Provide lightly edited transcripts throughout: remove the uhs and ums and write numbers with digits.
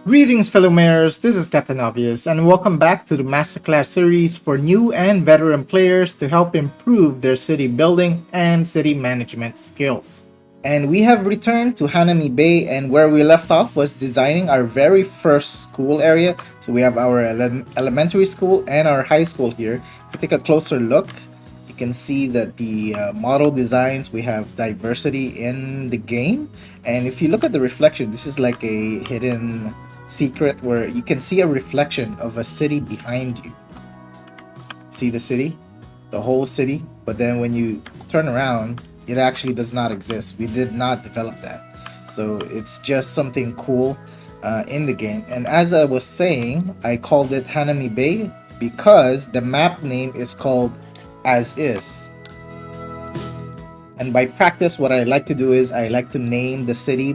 Greetings, fellow mayors. This is Captain Obvious, and welcome back to the Masterclass series for new and veteran players to help improve their city building and city management skills. And we have returned to Hanami Bay, and where we left off was designing our very first school area. So we have our elementary school and our high school here. If you take a closer look, you can see that the model designs, we have diversity in the game. And if you look at the reflection, this is like a hidden secret where you can see a reflection of a city behind you. See the city? The whole city. But then when you turn around, it actually does not exist. We did not develop that. So it's just something cool in the game. And as I was saying, I called it Hanami Bay because the map name is called As Is. And by practice, what I like to do is I like to name the city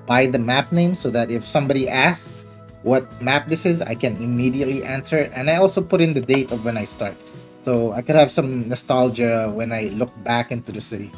by the map name so that if somebody asks what map this is, I can immediately answer it. And I also put in the date of when I start. So I could have some nostalgia when I look back into the city.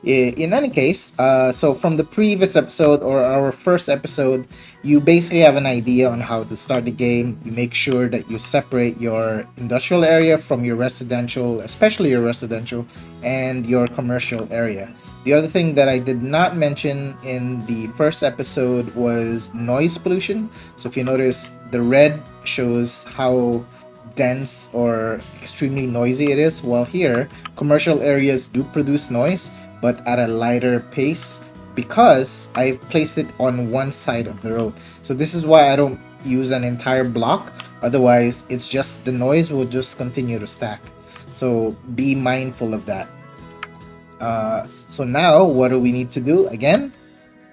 In any case, so from the previous episode or our first episode, you basically have an idea on how to start the game. You make sure that you separate your industrial area from your residential, especially your residential, and your commercial area. The other thing that I did not mention in the first episode was noise pollution. So if you notice, the red shows how dense or extremely noisy it is, while here, commercial areas do produce noise, but at a lighter pace because I placed it on one side of the road. So this is why I don't use an entire block. Otherwise, it's just the noise will just continue to stack. So be mindful of that. So now what do we need to do? Again,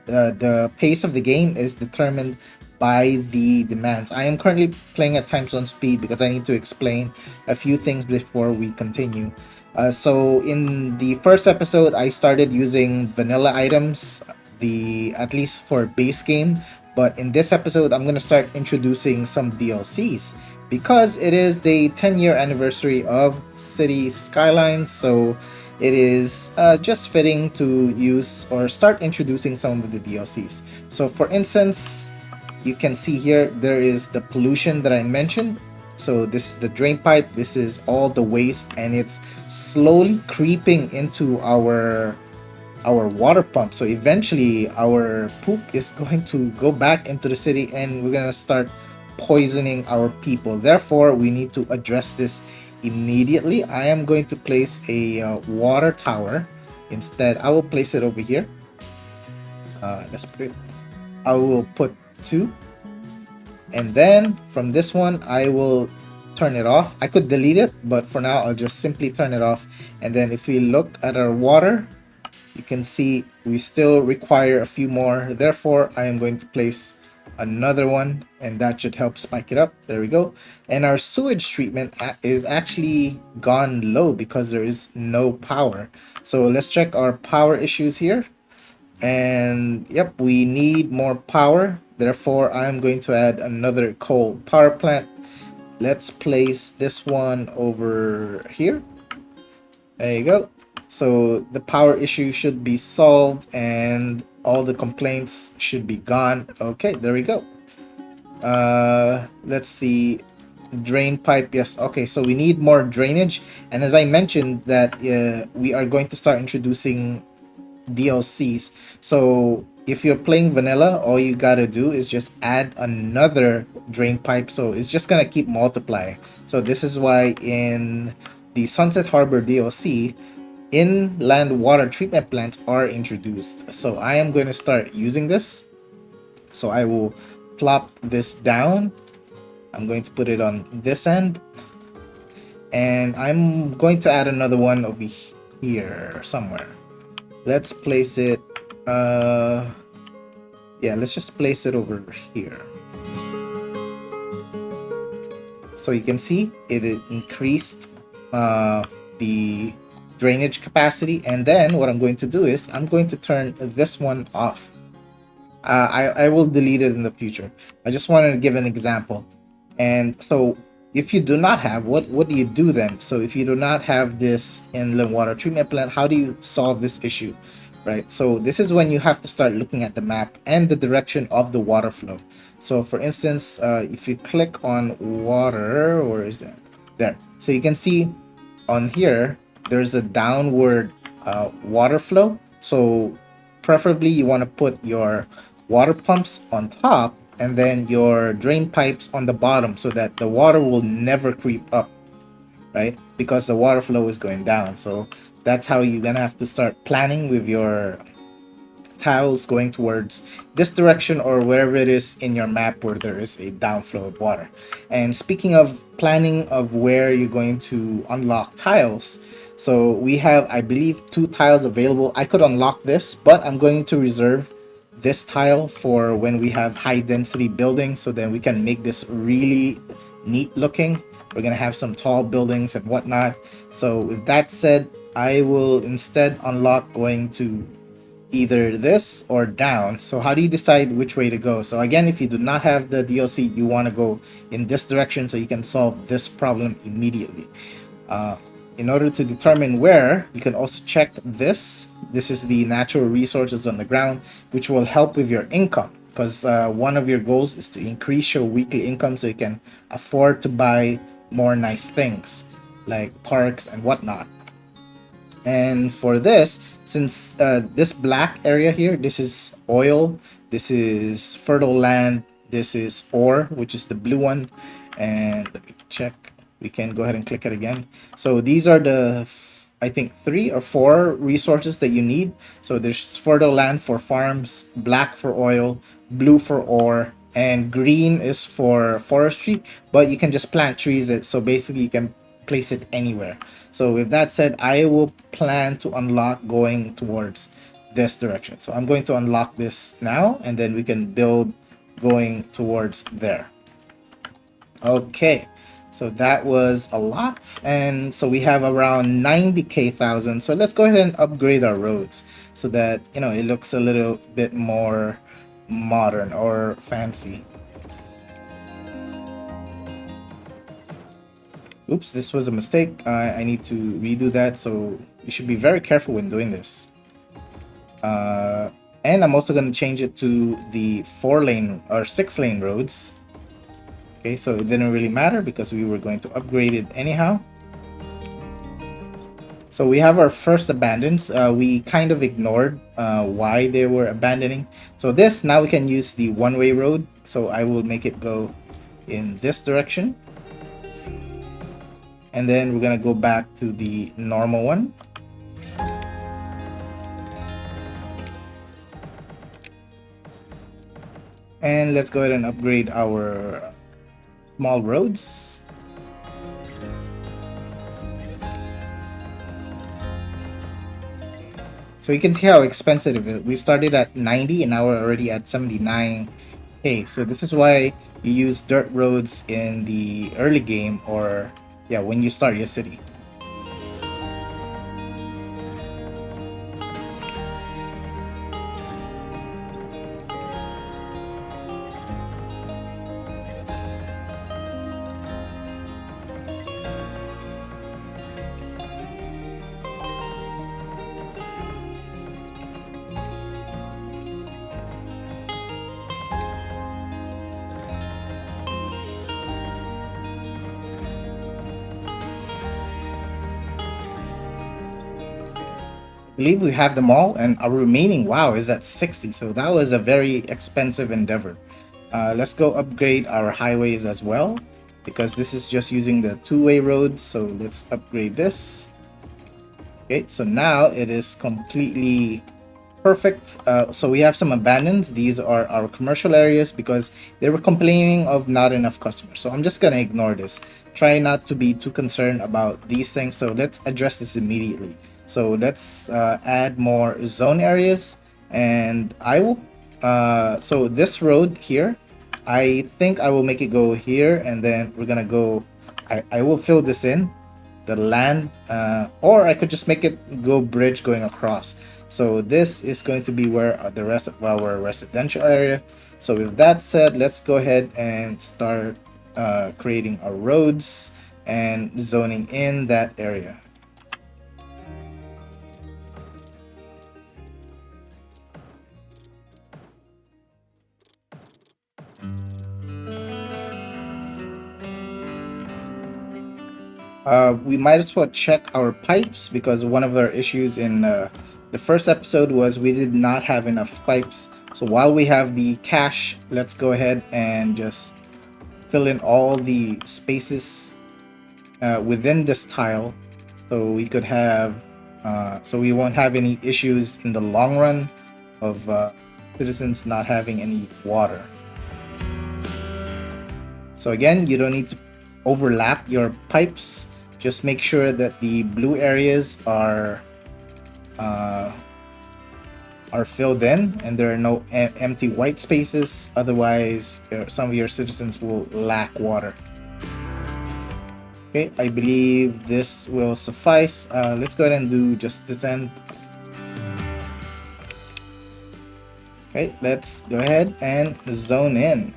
the pace of the game is determined by the demands. I am currently playing at time zone speed because I need to explain a few things before we continue. So in the first episode, I started using vanilla items, at least for base game. But in this episode, I'm gonna start introducing some DLCs because it is the 10-year anniversary of City Skylines. So it is just fitting to use or start introducing some of the DLCs. So for instance, you can see here there is the pollution that I mentioned. So this is the drain pipe, this is all the waste, and it's slowly creeping into our water pump. So eventually our poop is going to go back into the city and we're gonna start poisoning our people. Therefore, we need to address this immediately. I am going to place a water tower. Instead, I will place it over here. Let's put it. I will put 2, and then from this one I will turn it off. I could delete it, but for now I'll just simply turn it off. And then if we look at our water, you can see we still require a few more. Therefore, I am going to place another one, and that should help spike it up. There we go. And our sewage treatment is actually gone low because there is no power. So let's check our power issues here. And yep, we need more power. Therefore, I'm going to add another coal power plant. Let's place this one over here. There you go. So the power issue should be solved and all the complaints should be gone. Okay, there we go. Let's see. Drain pipe, yes. Okay, so we need more drainage. And as I mentioned that we are going to start introducing DLCs. So if you're playing vanilla, all you gotta do is just add another drain pipe. So it's just gonna keep multiplying. So this is why in the Sunset Harbor DLC, inland water treatment plants are introduced. So I am going to start using this. So I will plop this down. I'm going to put it on this end. And I'm going to add another one over here somewhere. Let's place it, yeah, let's just place it over here. So you can see it increased the drainage capacity. And then what I'm going to do is I'm going to turn this one off. I will delete it in the future. I just wanted to give an example. And so if you do not have, what do you do then? So if you do not have this inland water treatment plant, how do you solve this issue? right? So this is when you have to start looking at the map and the direction of the water flow. So for instance, if you click on water, where is that? There. So you can see on here, there's a downward water flow. So preferably you want to put your water pumps on top and then your drain pipes on the bottom so that the water will never creep up, right? Because the water flow is going down. So that's how you're gonna have to start planning with your tiles going towards this direction or wherever it is in your map where there is a downflow of water. And speaking of planning of where you're going to unlock tiles, so we have, I believe, 2 tiles available. I could unlock this, but I'm going to reserve this tile for when we have high density buildings, so then we can make this really neat looking. We're gonna have some tall buildings and whatnot. So with that said, I will instead unlock going to either this or down. So how do you decide which way to go? So again, if you do not have the DLC, you want to go in this direction so you can solve this problem immediately. In order to determine where, you can also check this. This is the natural resources on the ground, which will help with your income, because one of your goals is to increase your weekly income so you can afford to buy more nice things like parks and whatnot. And for this, since this black area here, this is oil, this is fertile land, this is ore, which is the blue one. And let me check, we can go ahead and click it again. So these are the I think 3 or 4 resources that you need. So there's fertile land for farms, black for oil, blue for ore, and green is for forestry, but you can just plant trees. So basically you can place it anywhere. So with that said, I will plan to unlock going towards this direction. So I'm going to unlock this now, and then we can build going towards there. Okay, so that was a lot, and so we have around 90k thousand. So let's go ahead and upgrade our roads so that, you know, it looks a little bit more modern or fancy. Oops, this was a mistake. I need to redo that, so you should be very careful when doing this. And I'm also going to change it to the 4-lane or 6-lane roads. Okay, so it didn't really matter because we were going to upgrade it anyhow. So we have our first abandons. We kind of ignored why they were abandoning. So this, now we can use the one-way road. So I will make it go in this direction. And then we're gonna go back to the normal one. And let's go ahead and upgrade our small roads. So you can see how expensive it is. We started at 90 and now we're already at 79k. So this is why you use dirt roads in the early game, or yeah, when you start your city. Believe we have them all, and our remaining wow is at 60, so that was a very expensive endeavor. Let's go upgrade our highways as well, because this is just using the two-way road. So let's upgrade this. Okay, so now it is completely perfect. So we have some abandons. These are our commercial areas because they were complaining of not enough customers. So I'm just gonna ignore this. Try not to be too concerned about these things. So let's address this immediately. So let's add more zone areas, and I will so this road here, I think I will make it go here, and then we're gonna go, I will fill this in the land, or I could just make it go bridge going across. So this is going to be where the rest of our residential area. So with that said, let's go ahead and start creating our roads and zoning in that area. We might as well check our pipes because one of our issues in the first episode was we did not have enough pipes. So while we have the cache, let's go ahead and just fill in all the spaces within this tile so we could have so we won't have any issues in the long run of citizens not having any water. So again, you don't need to overlap your pipes. Just make sure that the blue areas uh, are filled in and there are no empty white spaces. Otherwise, some of your citizens will lack water. Okay, I believe this will suffice. Let's go ahead and do just this end. Okay, let's go ahead and zone in.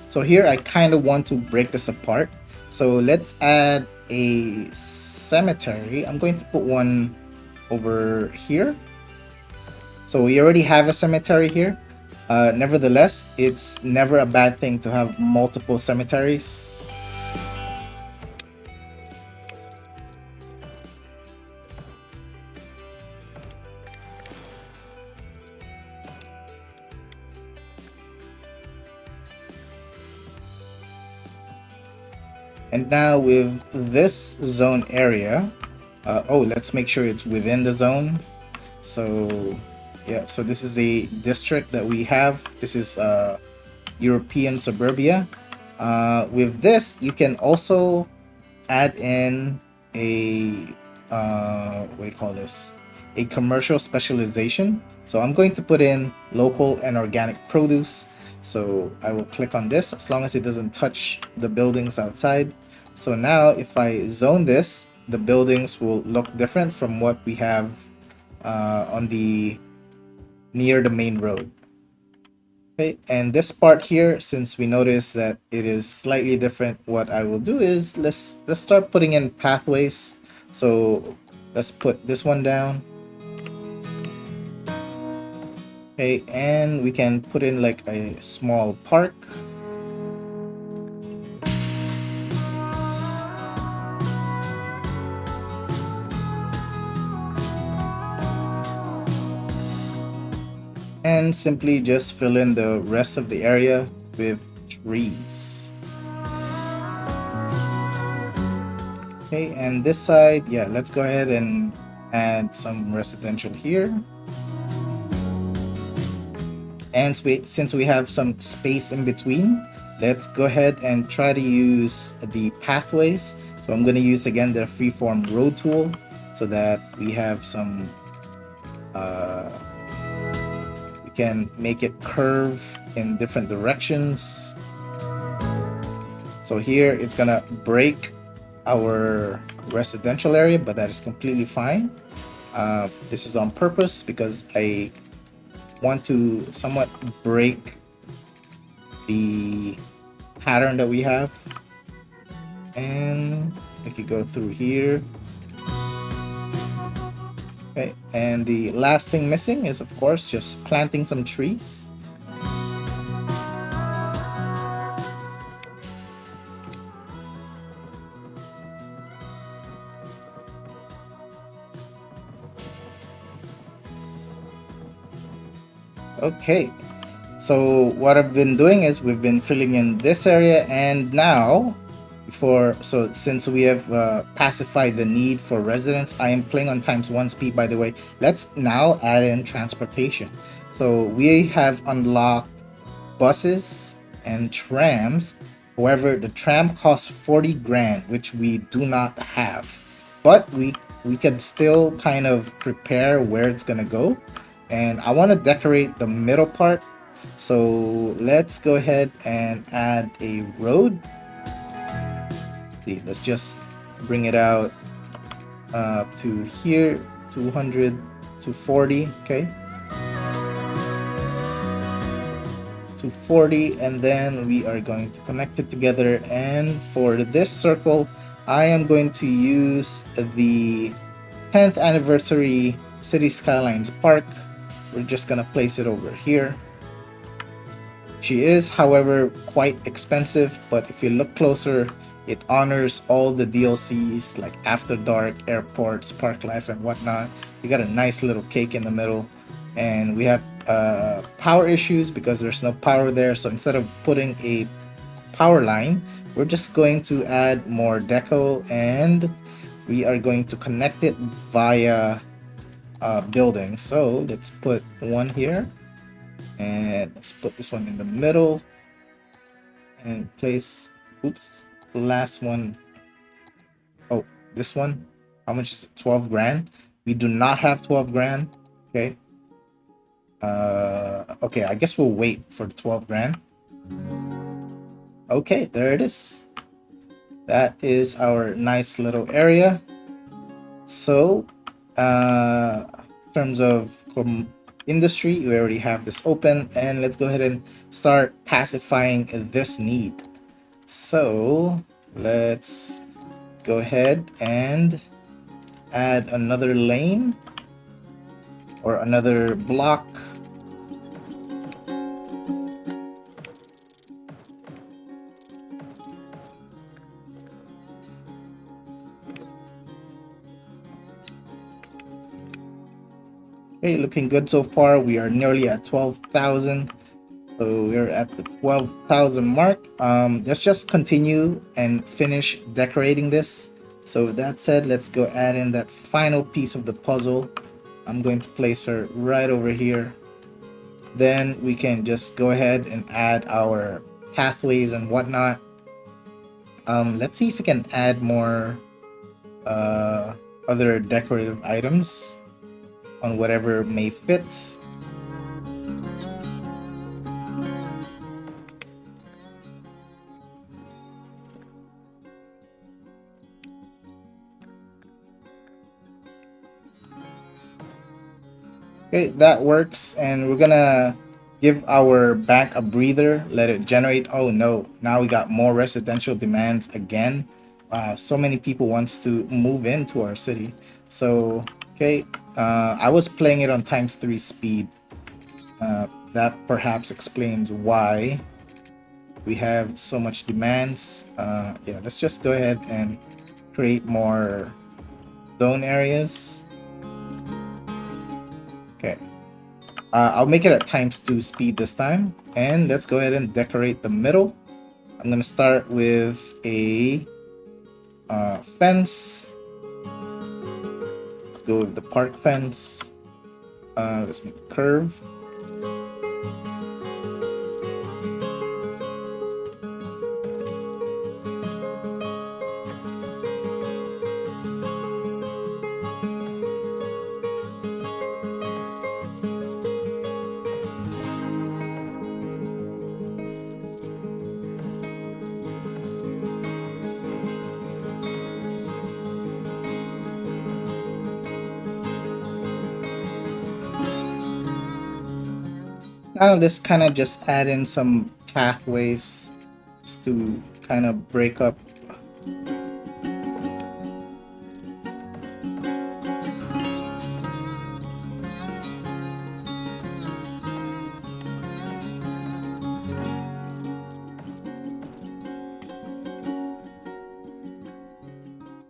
So here I kind of want to break this apart. So let's add a cemetery. I'm going to put one over here. So we already have a cemetery here. Nevertheless, it's never a bad thing to have multiple cemeteries. And now with this zone area, let's make sure it's within the zone. So yeah, so this is a district that we have. This is European suburbia. With this, you can also add in a what do you call this? A commercial specialization. So I'm going to put in local and organic produce. So I will click on this as long as it doesn't touch the buildings outside. So now if I zone this, the buildings will look different from what we have on the near the main road. Okay, and this part here, since we notice that it is slightly different, what I will do is let's start putting in pathways. So let's put this one down. Okay, and we can put in like a small park. And simply just fill in the rest of the area with trees. Okay, and this side, yeah, let's go ahead and add some residential here. And since we have some space in between, let's go ahead and try to use the pathways. So I'm going to use again the freeform road tool so that we have some we can make it curve in different directions. So here it's gonna break our residential area, but that is completely fine. This is on purpose because I want to somewhat break the pattern that we have, and I could go through here. Okay, and the last thing missing is of course just planting some trees. Okay, so what I've been doing is we've been filling in this area, and now since we have pacified the need for residents, I am playing on ×1 speed, by the way. Let's now add in transportation. So we have unlocked buses and trams. However, the tram costs 40 grand, which we do not have, but we could still kind of prepare where it's gonna go. And I want to decorate the middle part, so let's go ahead and add a road. Let's just bring it out to here, 200 to 40. Okay, 240, and then we are going to connect it together. And for this circle, I am going to use the 10th anniversary City Skylines Park. We're just gonna place it over here. She is, however, quite expensive, but if you look closer, it honors all the DLCs like After Dark, Airports, Park Life, and whatnot. We got a nice little cake in the middle, and we have power issues because there's no power there. So instead of putting a power line, we're just going to add more deco, and we are going to connect it via building. So let's put one here, and let's put this one in the middle, and place, oops, last one. Oh, this one, how much is it? 12 grand. We do not have 12 grand. Okay. Okay, I guess we'll wait for the 12 grand. Okay, there it is. That is our nice little area. So in terms of industry, we already have this open, and let's go ahead and start pacifying this need. So let's go ahead and add another lane or another block. Okay, looking good so far. We are nearly at 12,000. So we're at the 12,000 mark. Let's just continue and finish decorating this. So with that said, let's go add in that final piece of the puzzle. I'm going to place her right over here. Then we can just go ahead and add our pathways and whatnot. Let's see if we can add more other decorative items on whatever may fit. Okay, that works, and we're gonna give our bank a breather, let it generate. Oh no, now we got more residential demands again. So many people wants to move into our city. So okay, I was playing it on ×3 speed. That perhaps explains why we have so much demands. Yeah, let's just go ahead and create more zone areas. Okay, I'll make it at ×2 speed this time, and let's go ahead and decorate the middle. I'm gonna start with a fence. Let's go with the park fence. Let's make a curve. Now let's kind of just add in some pathways just to kind of break up.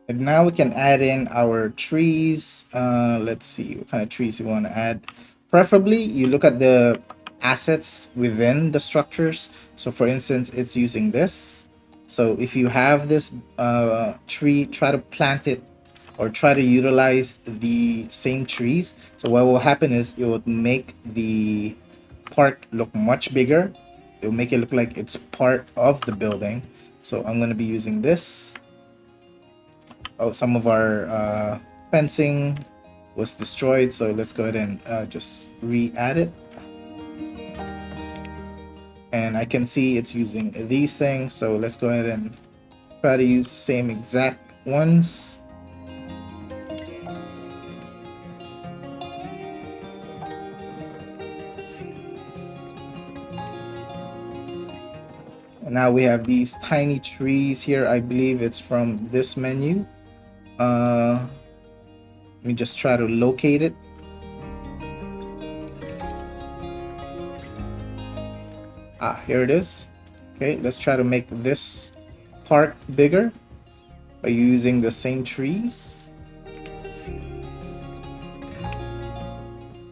And now we can add in our trees. Let's see what kind of trees you want to add. Preferably, you look at the assets within the structures. So for instance, it's using this. So if you have this tree, try to plant it or try to utilize the same trees. So what will happen is it will make the park look much bigger. It will make it look like it's part of the building. So I'm going to be using this. Oh, some of our fencing was destroyed, so let's go ahead and just re-add it. And I can see it's using these things, so let's go ahead and try to use the same exact ones. And now we have these tiny trees here. I believe it's from this menu. Let me just try to locate it. Here it is. Okay, let's try to make this part bigger by using the same trees.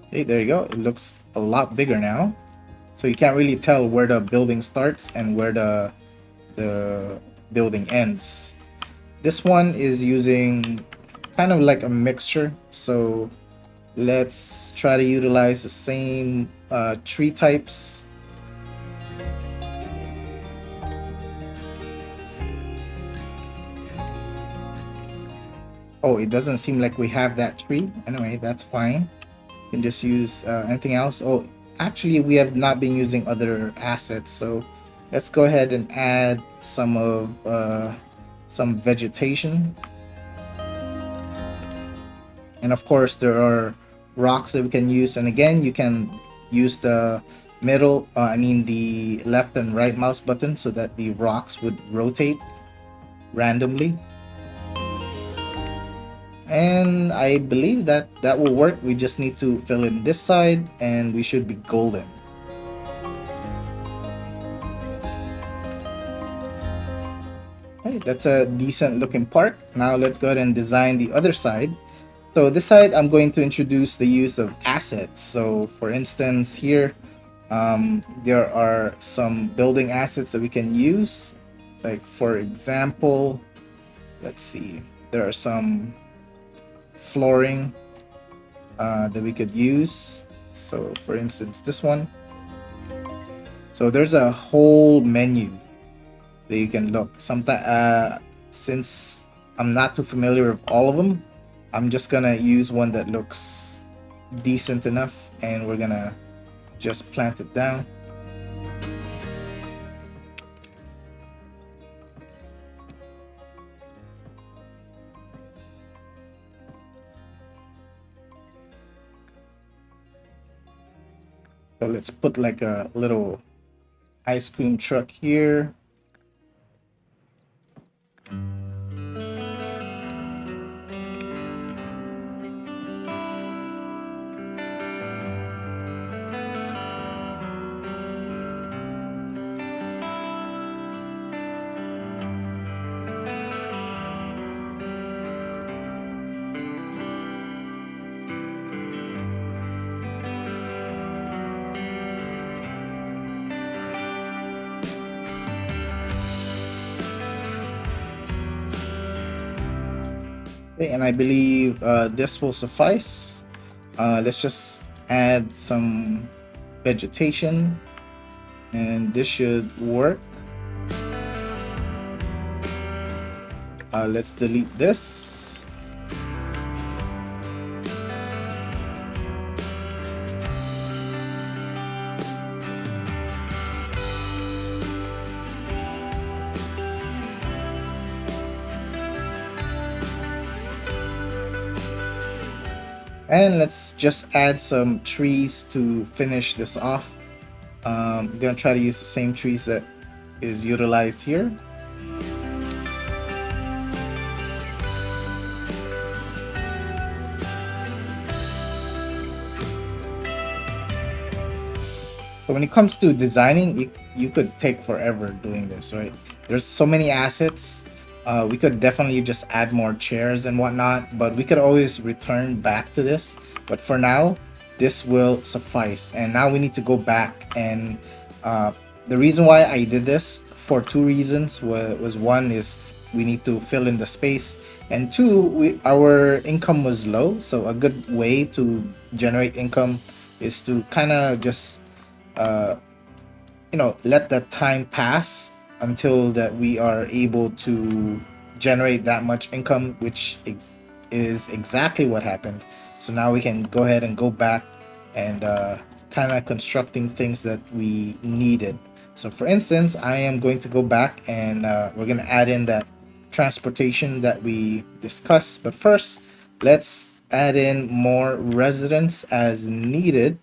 Okay, there you go. It looks a lot bigger now. So you can't really tell where the building starts and where the building ends. This one is using kind of like a mixture. So let's try to utilize the same tree types. Oh, it doesn't seem like we have that tree. Anyway, that's fine. You can just use anything else. Oh, actually, we have not been using other assets, so let's go ahead and add some vegetation. And of course, there are rocks that we can use. And again, you can use the the left and right mouse button so that the rocks would rotate randomly. And I believe that that will work. We just need to fill in this side and we should be golden. Okay, that's a decent looking part. Now let's go ahead and design the other side. So this side, I'm going to introduce the use of assets. So for instance, here, there are some building assets that we can use. Like for example, let's see, there are some flooring that we could use. So for instance, this one. So there's a whole menu that you can look. Sometimes, since I'm not too familiar with all of them, I'm just gonna use one that looks decent enough, and we're gonna just plant it down. So let's put like a little ice cream truck here. Okay, and I believe this will suffice. Let's just add some vegetation, and this should work. Let's delete this. And let's just add some trees to finish this off. I'm gonna try to use the same trees that is utilized here. So when it comes to designing, you could take forever doing this, right? There's so many assets. We could definitely just add more chairs and whatnot, but we could always return back to this. But for now, this will suffice. And now we need to go back, and the reason why I did this for two reasons was one is we need to fill in the space, and two, our income was low. So a good way to generate income is to kind of just let the time pass until that we are able to generate that much income, which is exactly what happened. So now we can go ahead and go back and kind of constructing things that we needed. So for instance, I am going to go back and we're going to add in that transportation that we discussed. But first, let's add in more residents as needed.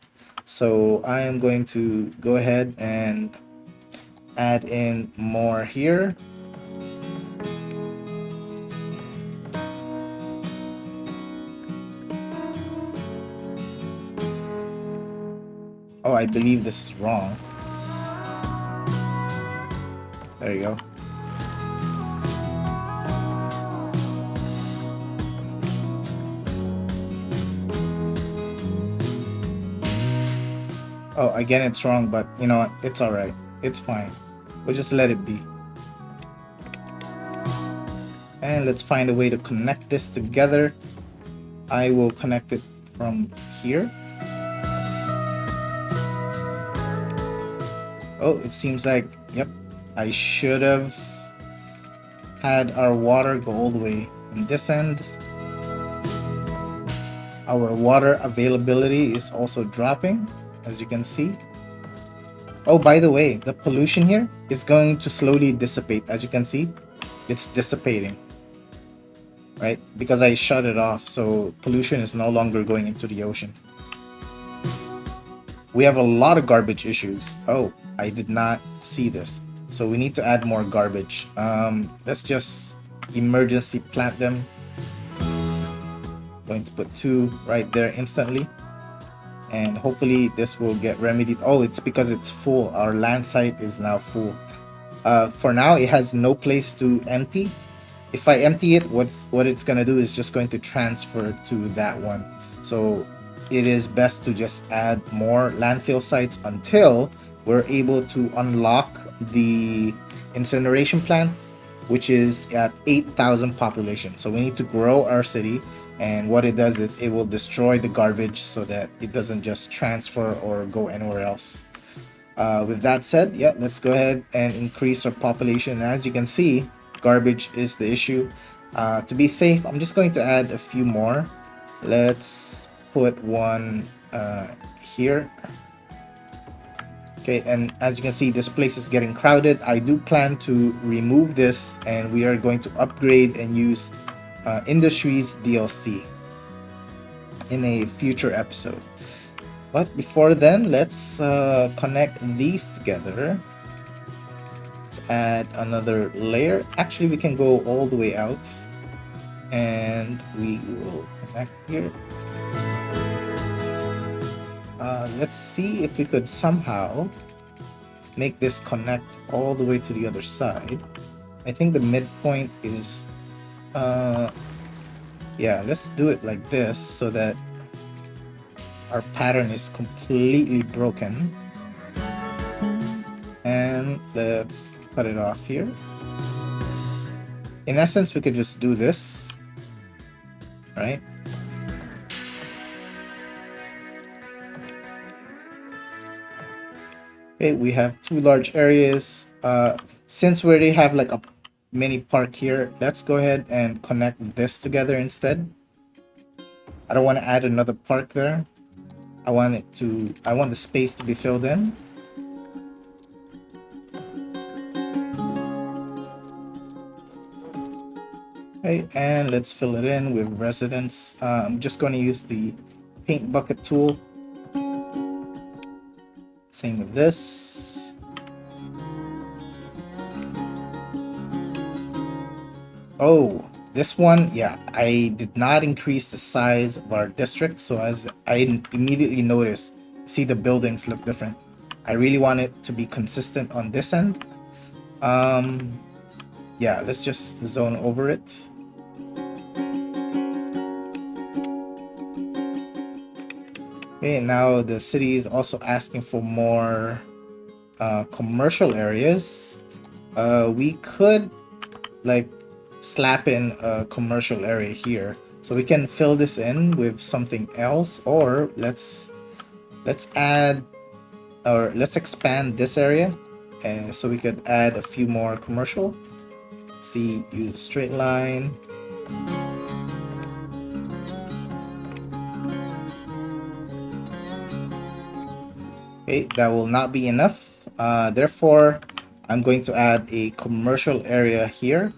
So I am going to go ahead and add in more here. Oh, I believe this is wrong. There you go. Oh, again, it's wrong, but you know what? It's alright. It's fine. We'll just let it be. And let's find a way to connect this together. I will connect it from here. Oh, it seems like, yep, I should have had our water go all the way in this end. Our water availability is also dropping, as you can see. Oh, by the way, the pollution here is going to slowly dissipate. As you can see, it's dissipating, right? Because I shut it off, so pollution is no longer going into the ocean. We have a lot of garbage issues. Oh, I did not see this. So we need to add more garbage. Let's just emergency plant them. Going to put 2 right there instantly. And hopefully this will get remedied. Oh, it's because it's full. Our land site is now full. For now, it has no place to empty. If I empty it, what it's gonna do is just going to transfer to that one. So it is best to just add more landfill sites until we're able to unlock the incineration plant, which is at 8,000 population. So we need to grow our city, and what it does is it will destroy the garbage so that it doesn't just transfer or go anywhere else. With that said, yeah, let's go ahead and increase our population. As you can see, garbage is the issue. To be safe, I'm just going to add a few more. Let's put one here. Okay, and as you can see, this place is getting crowded. I do plan to remove this, and we are going to upgrade and use Industries DLC in a future episode. But before then, let's connect these together. Let's add another layer. Actually, we can go all the way out, and we will connect here. Let's see if we could somehow make this connect all the way to the other side. I think the midpoint is yeah, let's do it like this so that our pattern is completely broken. And let's cut it off here. In essence, we could just do this, right? Okay, we have 2 large areas. Since we already have like a mini park here, let's go ahead and connect this together instead. I don't want to add another park there. I want the space to be filled in. Okay, and let's fill it in with residents. I'm just going to use the paint bucket tool. Same with this. Oh, this one, yeah, I did not increase the size of our district, so as I immediately noticed, see the buildings look different. I really want it to be consistent on this end. Yeah, let's just zone over it. Okay, now the city is also asking for more commercial areas. We could like slap in a commercial area here, so we can fill this in with something else, or let's add, or let's expand this area, and so we could add a few more commercial. Let's see, use a straight line. Okay, that will not be enough. Therefore, I'm going to add a commercial area here,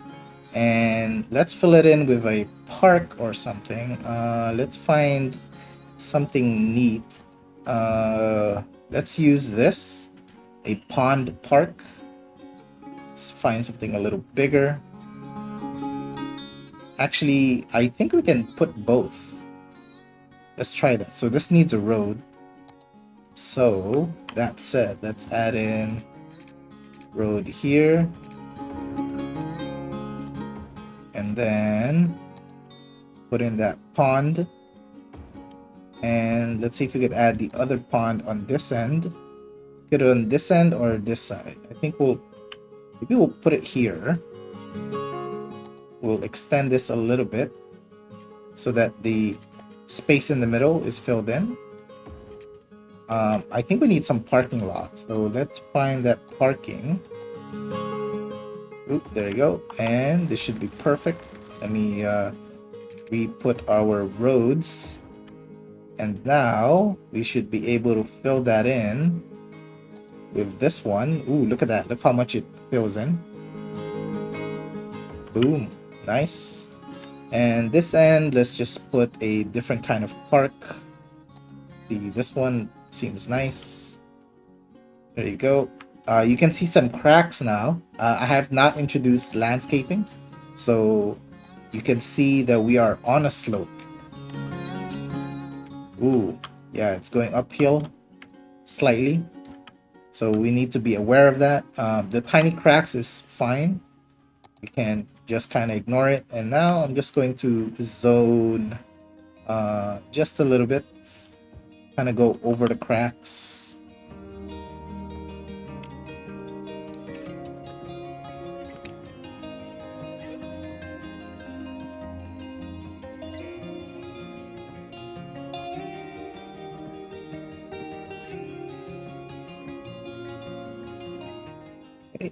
and let's fill it in with a park or something. Let's find something neat. Let's use this, a pond park. Let's find something a little bigger. Actually, I think we can put both. Let's try that. So this needs a road. So that said, let's add in road here, then put in that pond. And let's see if we could add the other pond on this end. Put it on this end or this side. I think maybe we'll put it here. We'll extend this a little bit so that the space in the middle is filled in. I think we need some parking lots, so let's find that parking. Oop, there you go. And this should be perfect. Let me re-put our roads. And now we should be able to fill that in with this one. Ooh, look at that. Look how much it fills in. Boom. Nice. And this end, let's just put a different kind of park. See, this one seems nice. There you go. You can see some cracks now. I have not introduced landscaping, so you can see that we are on a slope. Ooh, yeah, it's going uphill slightly, so we need to be aware of that. The tiny cracks is fine. We can just kind of ignore it. And now I'm just going to zone just a little bit, kind of go over the cracks.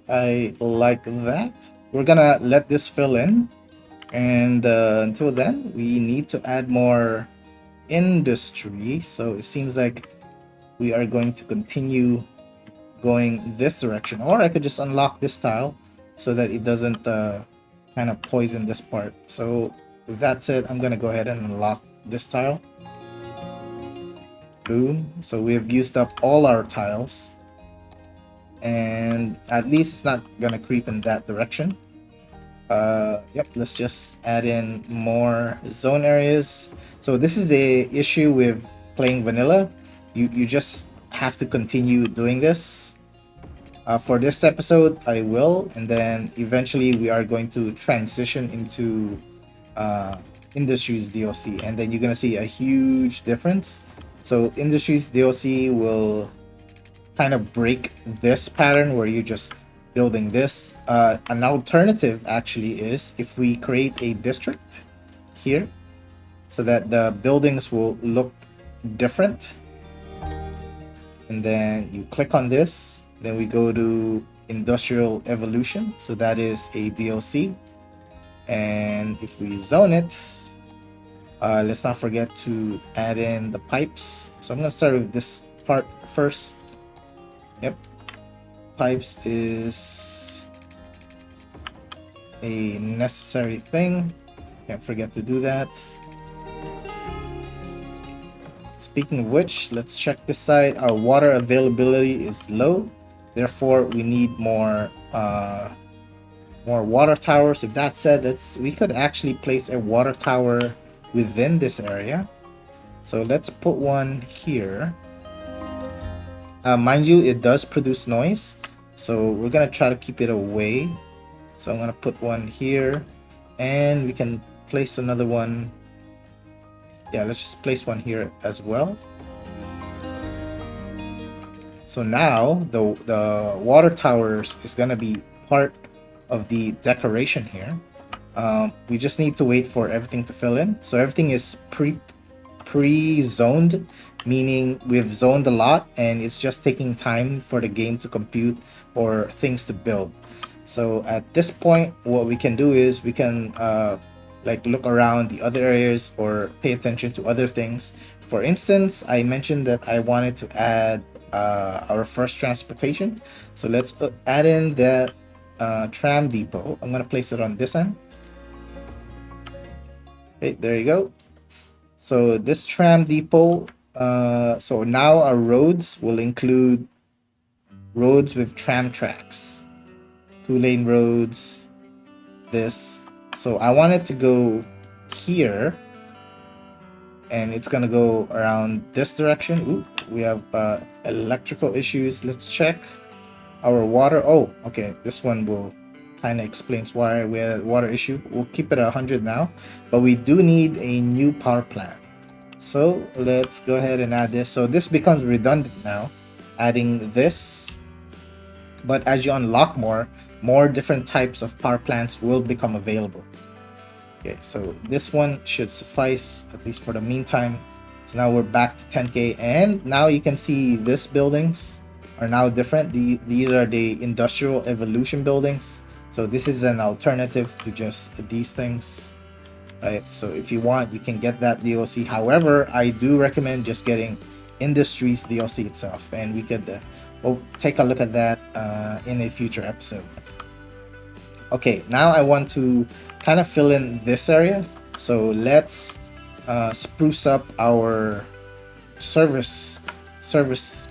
I like that. We're gonna let this fill in, and until then we need to add more industry. So it seems like we are going to continue going this direction, or I could just unlock this tile so that it doesn't kind of poison this part. So with that said, I'm gonna go ahead and unlock this tile. Boom. So we have used up all our tiles, and at least it's not gonna creep in that direction. Yep, let's just add in more zone areas. So this is the issue with playing vanilla. You just have to continue doing this. For this episode, I will, and then eventually we are going to transition into Industries DLC, and then you're gonna see a huge difference. So Industries DLC will kind of break this pattern where you're just building this. An alternative actually is if we create a district here so that the buildings will look different, and then you click on this, then we go to Industrial Evolution, so that is a DLC. And if we zone it, let's not forget to add in the pipes. So I'm gonna start with this part first. Yep, pipes is a necessary thing. Can't forget to do that. Speaking of which, let's check this side. Our water availability is low, therefore we need more water towers. If that said, we could actually place a water tower within this area. So let's put one here. Mind you, it does produce noise, so we're gonna try to keep it away. So I'm gonna put one here, and we can place another one. Yeah, let's just place one here as well. So now the water towers is gonna be part of the decoration here. We just need to wait for everything to fill in. So everything is pre-zoned, meaning we've zoned a lot and it's just taking time for the game to compute or things to build. So at this point, what we can do is we can like look around the other areas or pay attention to other things. For instance, I mentioned that I wanted to add our first transportation. So let's add in that tram depot. I'm gonna place it on this end. Okay, there you go. So this tram depot, so now our roads will include roads with tram tracks, 2-lane roads, this. So I want it to go here, and it's gonna go around this direction. Ooh, we have electrical issues. Let's check our water. Oh, okay, this one will kind of explains why we had a water issue. We'll keep it at 100 now, but we do need a new power plant. So let's go ahead and add this. So this becomes redundant now, adding this. But as you unlock more different types of power plants will become available. Okay, so this one should suffice, at least for the meantime. So now we're back to 10K, and now you can see these buildings are now different. These are the industrial evolution buildings. So this is an alternative to just these things, right? So if you want, you can get that DLC. However, I do recommend just getting Industries DLC itself, and we could we'll take a look at that in a future episode. Okay, now I want to kind of fill in this area. So let's spruce up our service.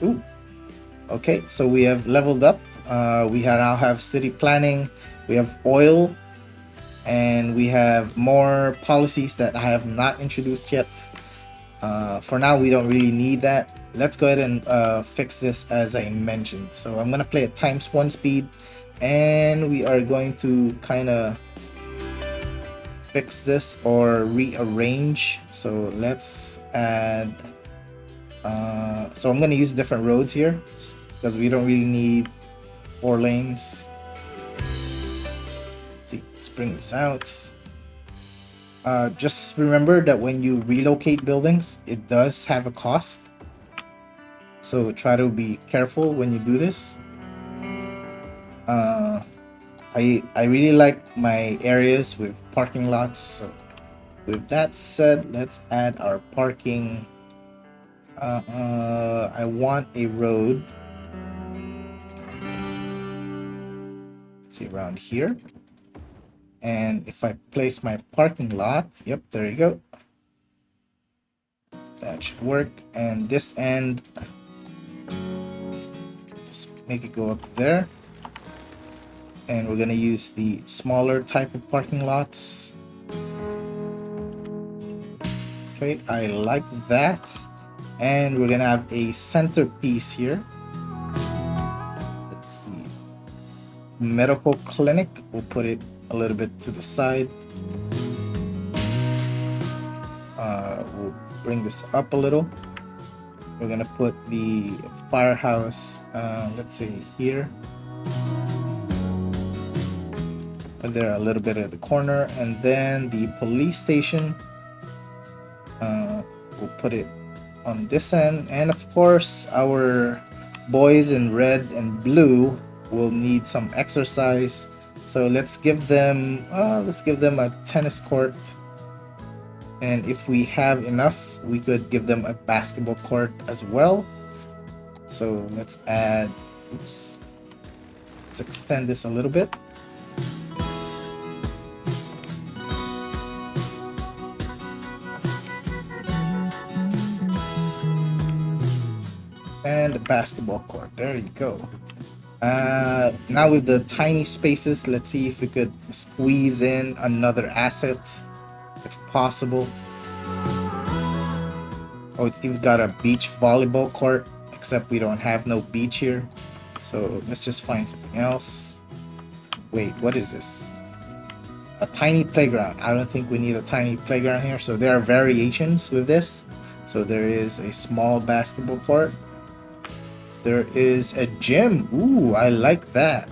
Ooh. Okay, so we have leveled up. We now have city planning, we have oil, and we have more policies that I have not introduced yet. For now, we don't really need that. Let's go ahead and fix this as I mentioned. So I'm gonna play at ×1 speed, and we are going to kind of fix this or rearrange. So let's add so I'm going to use different roads here because we don't really need 4 lanes. Let's bring this out. Just remember that when you relocate buildings, it does have a cost, so try to be careful when you do this. I really like my areas with parking lots. So with that said, let's add our parking. I want a road. Let's see, around here. And if I place my parking lot, yep, there you go. That should work. And this end, just make it go up there. And we're gonna use the smaller type of parking lots. Okay, I like that. And we're gonna have a centerpiece here. Let's see. Medical clinic, we'll put it a little bit to the side. We'll bring this up a little. We're gonna put the firehouse, let's say here. Put there a little bit at the corner, and then the police station. We'll put it on this end, and of course our boys in red and blue will need some exercise. So let's give them a tennis court, and if we have enough, we could give them a basketball court as well. So let's add, let's extend this a little bit. And a basketball court, there you go. Now with the tiny spaces, let's see if we could squeeze in another asset if possible. Oh, it's even got a beach volleyball court, except we don't have no beach here. So let's just find something else. Wait, what is this? A tiny playground. I don't think we need a tiny playground here. So there are variations with this. So there is a small basketball court. There is a gym. Ooh, I like that.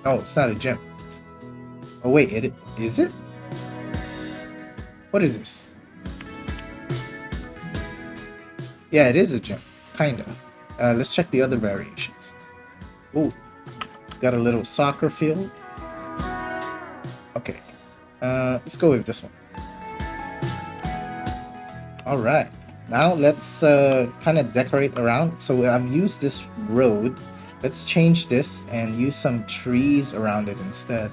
Oh, it's not a gym. Oh wait, is it? What is this? Yeah, it is a gym, kinda. Let's check the other variations. Ooh, it's got a little soccer field. Okay, let's go with this one. All right. Now let's kind of decorate around. So I've used this road. Let's change this and use some trees around it instead.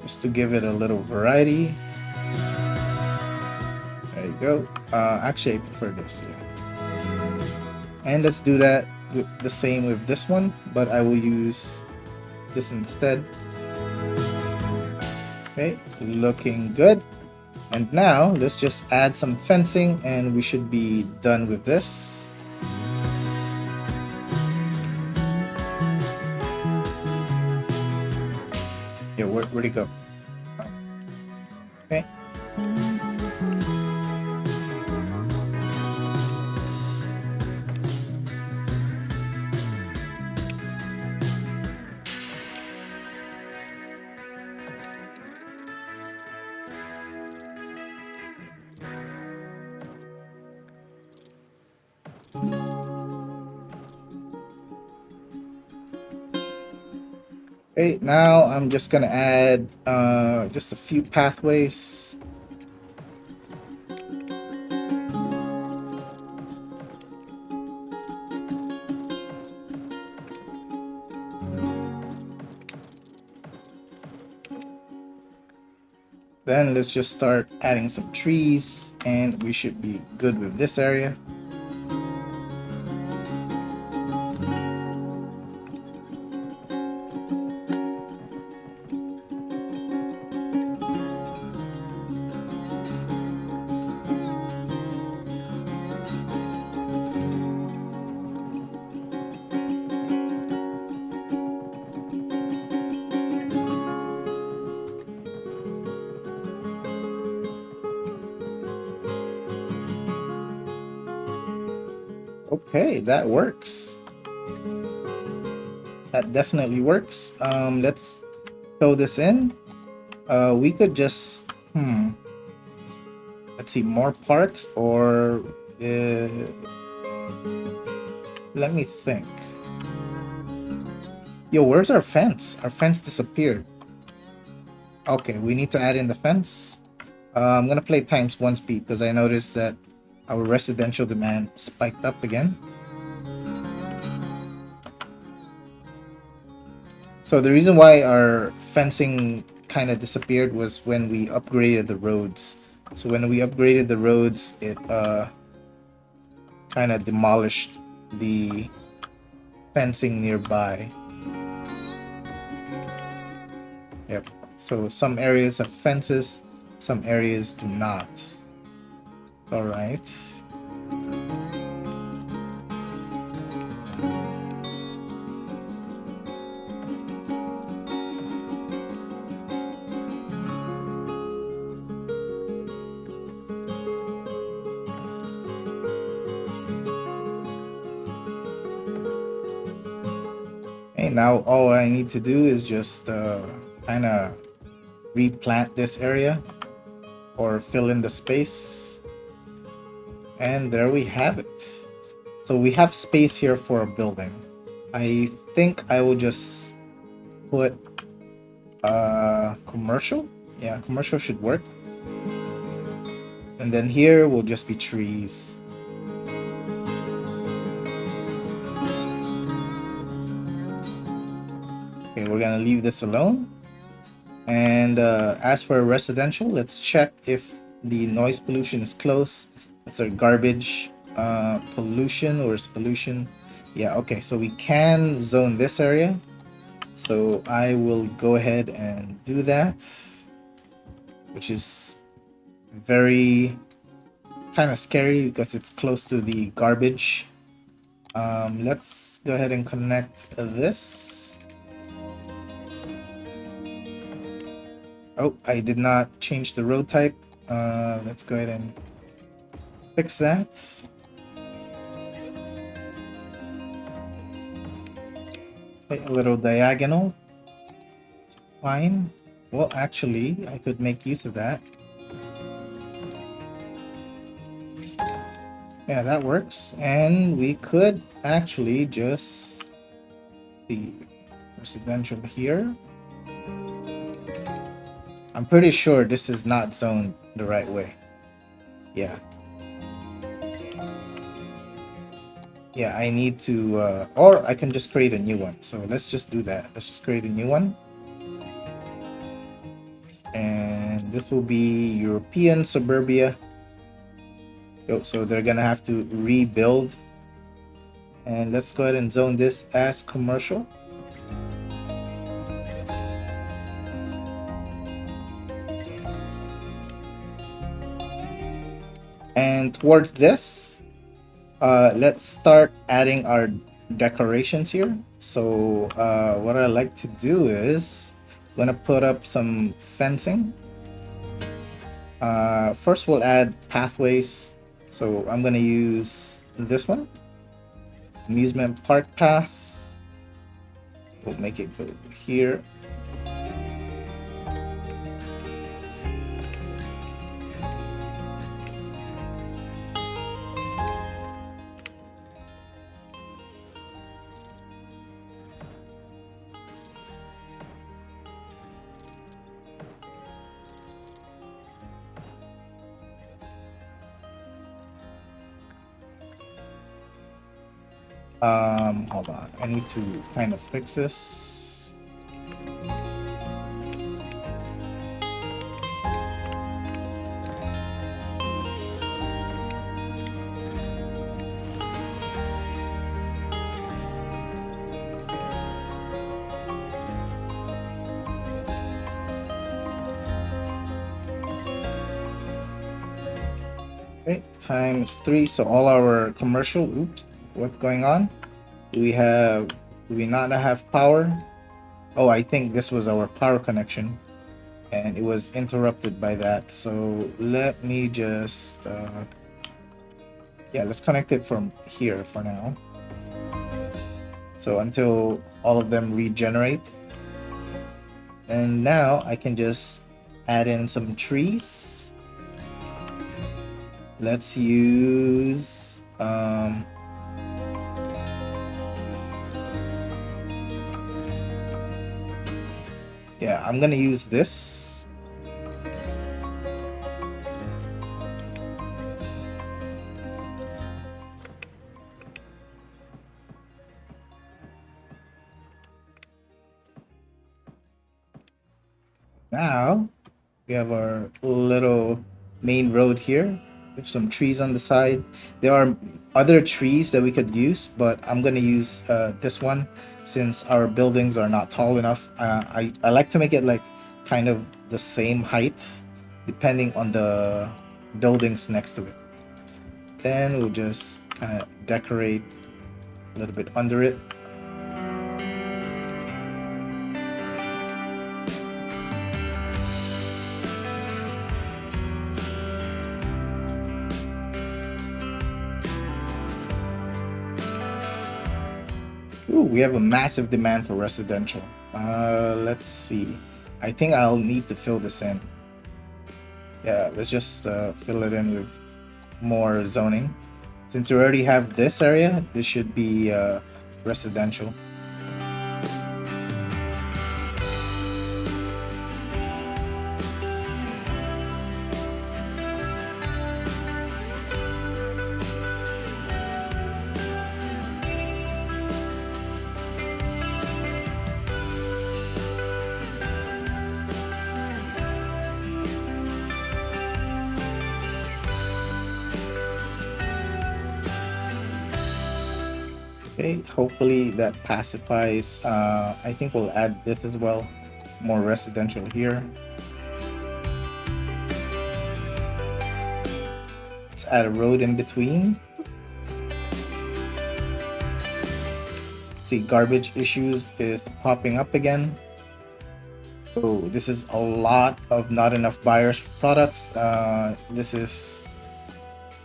Just to give it a little variety. There you go. Actually, I prefer this here. And let's do that with the same with this one, but I will use this instead. Okay, looking good. And now let's just add some fencing and we should be done with this. Where'd he go? Okay. Okay, now I'm just gonna add just a few pathways. Then let's just start adding some trees and we should be good with this area. Okay, that works. That definitely works. Let's fill this in. We could just let's see, more parks or let me think. Yo, where's our fence? Our fence disappeared. Okay, we need to add in the fence. I'm gonna play ×1 speed because I noticed that our residential demand spiked up again. So the reason why our fencing kind of disappeared was when we upgraded the roads. So when we upgraded the roads, it kind of demolished the fencing nearby. Yep. So some areas have fences, some areas do not. It's all right. Okay, now all I need to do is just kind of replant this area or fill in the space. And there we have it. So we have space here for a building. I think I will just put commercial. Yeah, commercial should work. And then here will just be trees. Okay, we're gonna leave this alone. And as for residential, let's check if the noise pollution is close. That's our garbage pollution, or is pollution. Yeah, okay, so we can zone this area. So I will go ahead and do that, which is very kind of scary because it's close to the garbage. Let's go ahead and connect this. Oh, I did not change the road type. Let's go ahead and fix that. Okay, a little diagonal. Fine. Well, actually, I could make use of that. Yeah, that works. And we could actually just see residential here. I'm pretty sure this is not zoned the right way. Yeah. Yeah, I need to, or I can just create a new one. So let's just do that. Let's just create a new one. And this will be European suburbia. So they're gonna have to rebuild. And let's go ahead and zone this as commercial. And towards this, let's start adding our decorations here. So what I like to do is Gonna put up some fencing. First we'll add pathways. So I'm gonna use this one. Amusement park path. We'll make it go here. Hold on. I need to kind of fix this. Okay, times 3, so all our commercial, oops, what's going on? Do we not have power? Oh, I think this was our power connection and it was interrupted by that. So let me just, yeah, let's connect it from here for now. So until all of them regenerate. And now I can just add in some trees. Let's use, yeah, I'm gonna use this. Now we have our little main road here with some trees on the side. There are other trees that we could use, but I'm gonna use this one since our buildings are not tall enough. I like to make it like kind of the same height depending on the buildings next to it. Then we'll just kind of decorate a little bit under it. Ooh, we have a massive demand for residential. Let's see. I think I'll need to fill this in. Yeah, let's just fill it in with more zoning. Since we already have this area, this should be residential. Okay, hopefully that pacifies. I think we'll add this as well. More residential here. Let's add a road in between. See, garbage issues is popping up again. Oh, this is a lot of not enough buyers for products. This is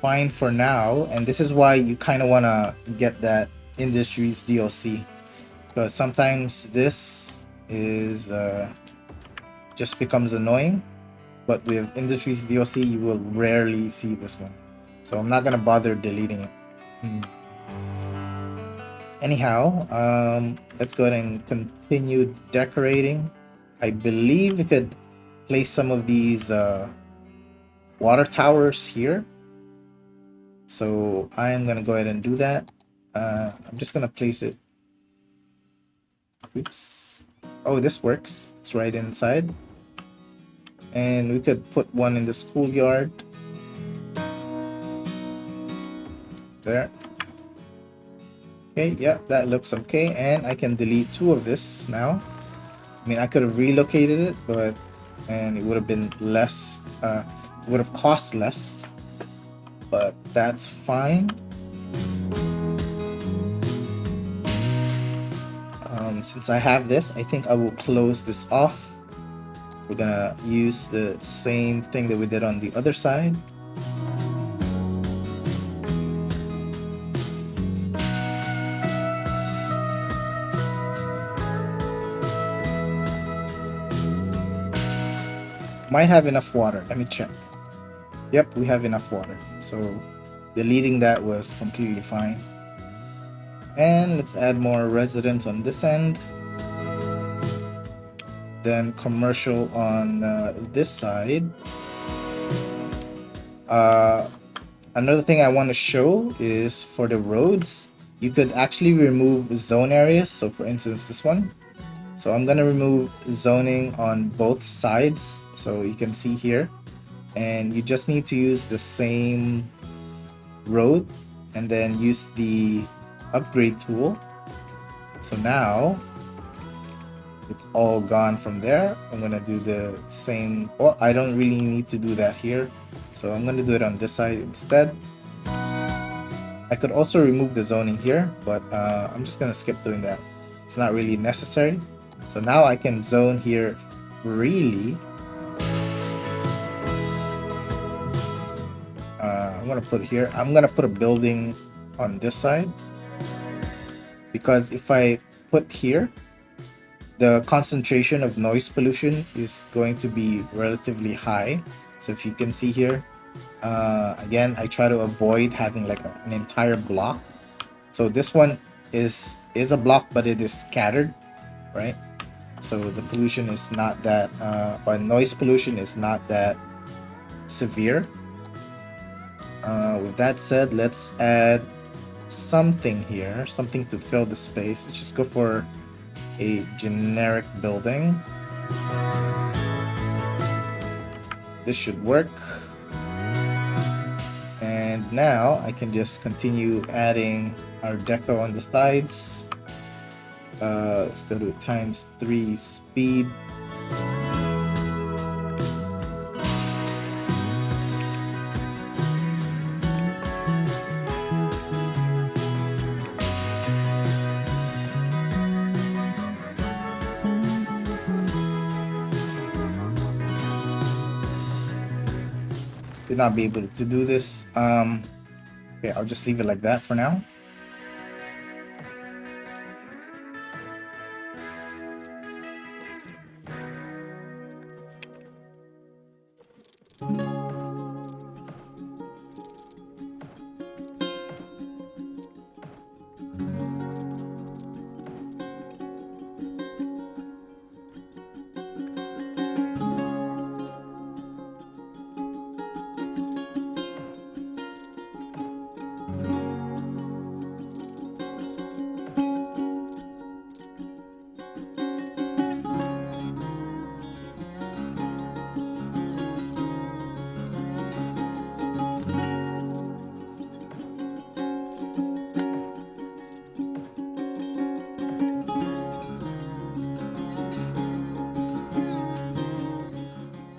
fine for now, and this is why you kind of want to get that Industries DLC, because sometimes this is just becomes annoying, but with Industries DLC you will rarely see this one, so I'm not gonna bother deleting it. Anyhow, let's go ahead and continue decorating. I believe we could place some of these water towers here, so I am gonna go ahead and do that. I'm just gonna place it. Oops. Oh, this works. It's right inside. And we could put one in the schoolyard. There. Okay, yeah, that looks okay. And I can delete 2 of this now. I mean, I could have relocated it, but and it would have been less. It would have cost less, but that's fine. Since I have this, I think I will close this off. We're gonna use the same thing that we did on the other side. Might have enough water. Let me check. Yep, we have enough water. So deleting that was completely fine. And let's add more residents on this end. Then commercial on this side. Another thing I want to show is for the roads, you could actually remove zone areas. So for instance, this one. So I'm going to remove zoning on both sides. So you can see here. And you just need to use the same road and then use the upgrade tool. So now it's all gone from there. I'm gonna do the same, or I don't really need to do that here, so I'm gonna do it on this side instead. I could also remove the zoning here, but I'm just gonna skip doing that. It's not really necessary. So now I can zone here freely. I'm gonna put here, I'm gonna put a building on this side, because if I put here, the concentration of noise pollution is going to be relatively high. So if you can see here, again, I try to avoid having like an entire block. So this one is a block, but it is scattered, right? So the pollution is not that, or noise pollution is not that severe. With that said, let's add something here, something to fill the space. Let's just go for a generic building. This should work. And now I can just continue adding our deco on the sides. Let's go to ×3 speed. Did not be able to do this. Okay, I'll just leave it like that for now.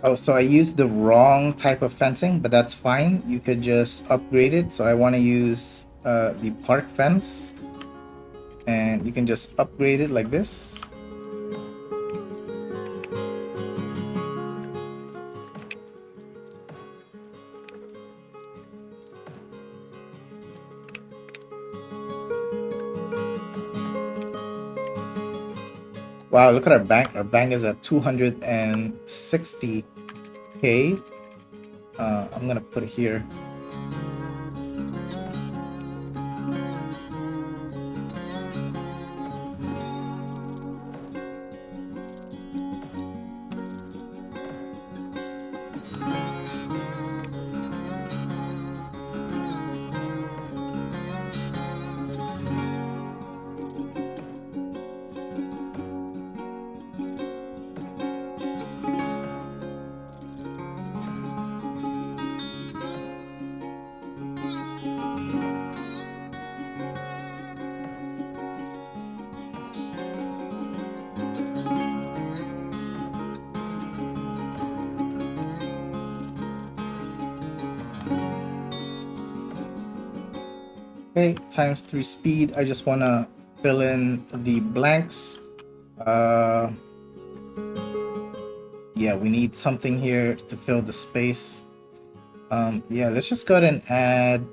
Oh, so I used the wrong type of fencing, but that's fine. You could just upgrade it. So I want to use the park fence, and you can just upgrade it like this. Wow, look at our bank. Our bank is at 260K. I'm gonna put it here. Okay, ×3 speed. I just want to fill in the blanks. Yeah, we need something here to fill the space. Yeah, let's just go ahead and add.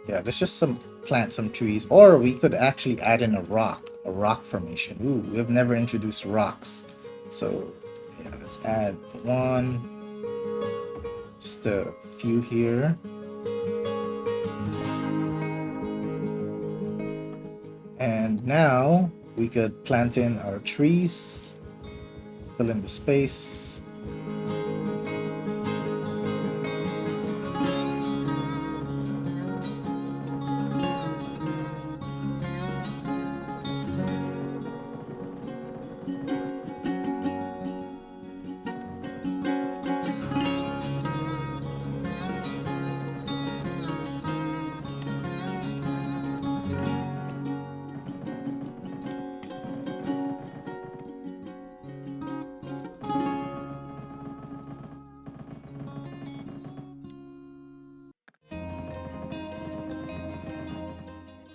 Yeah, let's just plant some trees, or we could actually add in a rock formation. Ooh, we've never introduced rocks, so yeah, let's add one, just a few here. And now we could plant in our trees, fill in the space.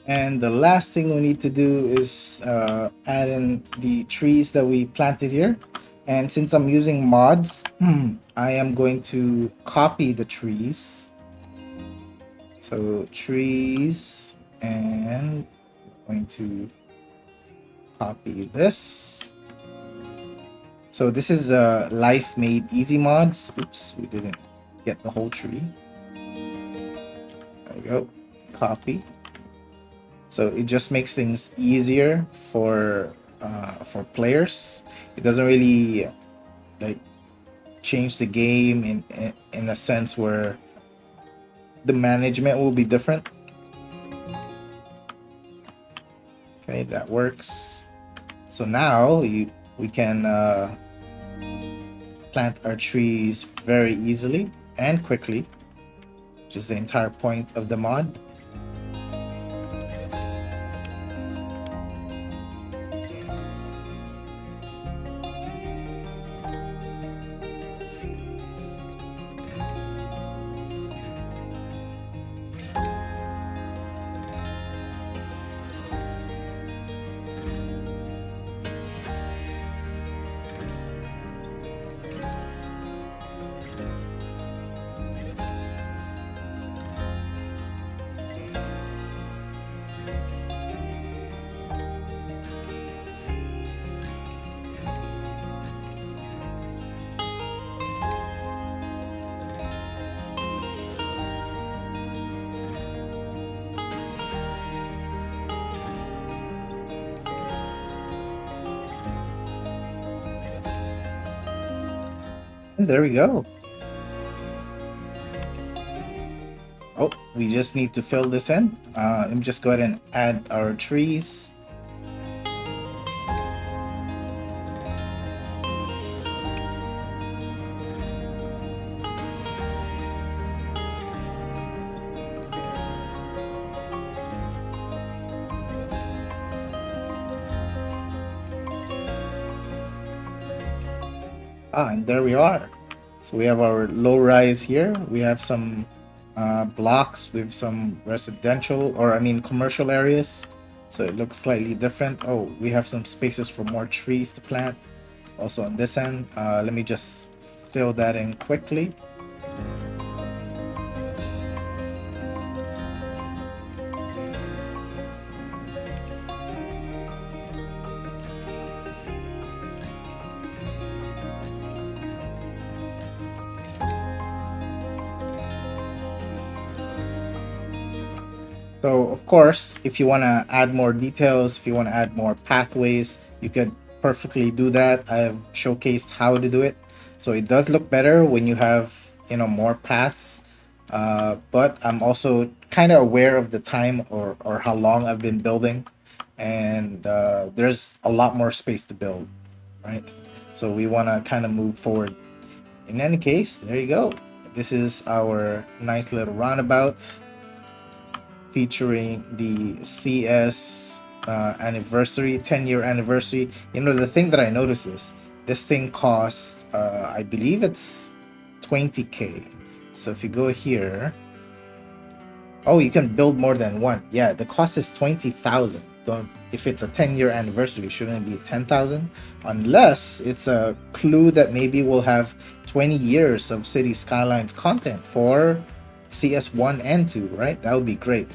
And the last thing we need to do is add in the trees that we planted here. And since I'm using mods, I am going to copy the trees. So trees, and I'm going to copy this. So this is Life Made Easy mods. Oops, we didn't get the whole tree. There we go. Copy. So it just makes things easier for players. It doesn't really like change the game in a sense where the management will be different. Okay, that works. So now we can plant our trees very easily and quickly, which is the entire point of the mod. And there we go. Oh, we just need to fill this in. Let me just go ahead and add our trees. And there we are. So we have our low rise here. We have some blocks with some residential, or I mean commercial areas. So it looks slightly different. Oh, we have some spaces for more trees to plant. Also on this end, let me just fill that in quickly. So of course, if you want to add more details, if you want to add more pathways, you could perfectly do that. I've showcased how to do it. So it does look better when you have, more paths. But I'm also kind of aware of the time or how long I've been building. And there's a lot more space to build, right? So we want to kind of move forward. In any case, there you go. This is our nice little roundabout, featuring the CS anniversary, 10-year anniversary. The thing that I noticed is this thing costs, I believe it's 20K. So if you go here, oh, you can build more than one. Yeah, the cost is 20,000. Don't, if it's a 10-year anniversary, shouldn't it be 10,000? Unless it's a clue that maybe we'll have 20 years of City Skylines content for CS1 and 2, right? That would be great.